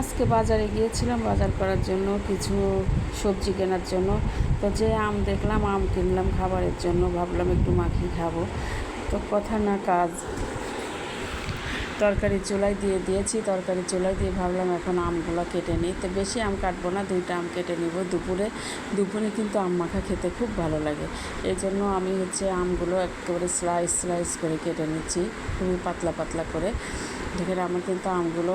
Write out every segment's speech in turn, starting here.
আজকে বাজারে গিয়েছিলাম বাজার করার জন্য, কিছু সবজি কেনার জন্য। তো যে আম দেখলাম, আম কিনলাম খাবারের জন্য, ভাবলাম একটু মাখিয়ে খাবো। তো কথা না কাজ, তরকারি চুলায় দিয়ে দিয়েছি। তরকারি চুলায় দিয়ে ভাবলাম এখন আমগুলো কেটে নিই। তো বেশি আম কাটবো না, 2টা আম কেটে নিব। দুপুরে কিন্তু আম মাখা খেতে খুব ভালো লাগে। এই জন্য আমি আমগুলো একেবারে স্লাইস স্লাইস করে কেটে নিচ্ছি, খুবই পাতলা পাতলা করে। দেখেন আমার কিন্তু আমগুলো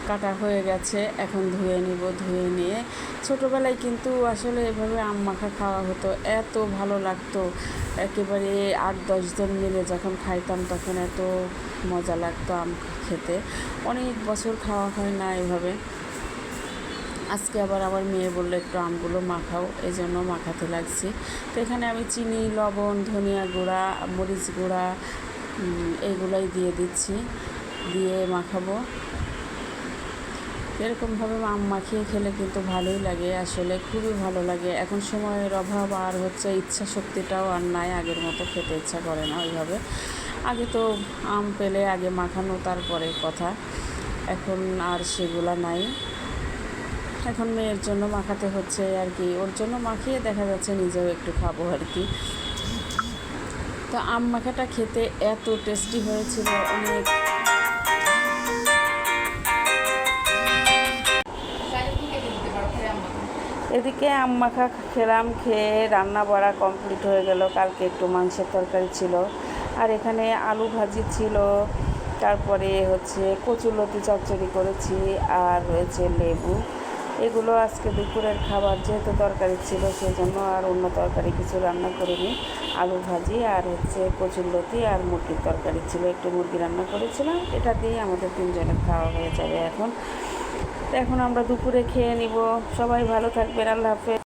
কাটা হয়ে গেছে। এখন ধুয়ে নিব। ধুয়ে নিয়ে, ছোটোবেলায় কিন্তু আসলে এভাবে আম মাখা খাওয়া হতো, এত ভালো লাগতো। একেবারে 8-10 জন মিলে যখন খাইতাম তখন এত মজা লাগতো আম খেতে। অনেক বছর খাওয়া হয় না এভাবে। আজকে আবার আমার মেয়ে বললো একটু আমগুলো মাখাও, এই জন্য মাখাতে লাগছি। তো এখানে আমি চিনি, লবণ, ধনিয়া গুঁড়া, মরিচ গুঁড়া এইগুলাই দিয়ে দিচ্ছি, দিয়ে মাখাবো। এরকমভাবে আম মাখিয়ে খেলে কিন্তু ভালোই লাগে, আসলে খুবই ভালো লাগে। এখন সময়ের অভাব, আর ইচ্ছা শক্তিটাও আর নাই, আগের মতো খেতে ইচ্ছা করে না ওইভাবে। আগে তো আম পেলে আগে মাখানো, তারপরে কথা। এখন আর সেগুলা নাই। এখন মেয়ের জন্য মাখাতে হচ্ছে আর কি, ওর জন্য মাখিয়ে দেখা যাচ্ছে নিজেও একটু খাবো আর কি। তো আম মাখাটা খেতে এত টেস্টি হয়েছিল, অনেক। এদিকে আম মাখা খেলাম, খেয়ে রান্না বাড়া কমপ্লিট হয়ে গেল। কালকে একটু মাংসের তরকারি ছিল, আর এখানে আলু ভাজি ছিল, তারপরে কচুরলতি চচ্চড়ি করেছি, আর রয়েছে লেবু। এগুলো আজকে দুপুরের খাবার, যেহেতু তরকারি ছিল সেজন্য আর অন্য তরকারি কিছু রান্না করিনি। আলু ভাজি আর কচুরলতি আর মুরগির তরকারি ছিল, একটু মুরগি রান্না করেছিলাম। এটা দিয়ে আমাদের 3 জনের খাওয়া হয়ে যাবে এখন। তো এখন আমরা দুপুরে খেয়ে নিব। সবাই ভালো থাকবেন, আল্লাহ হাফেজ।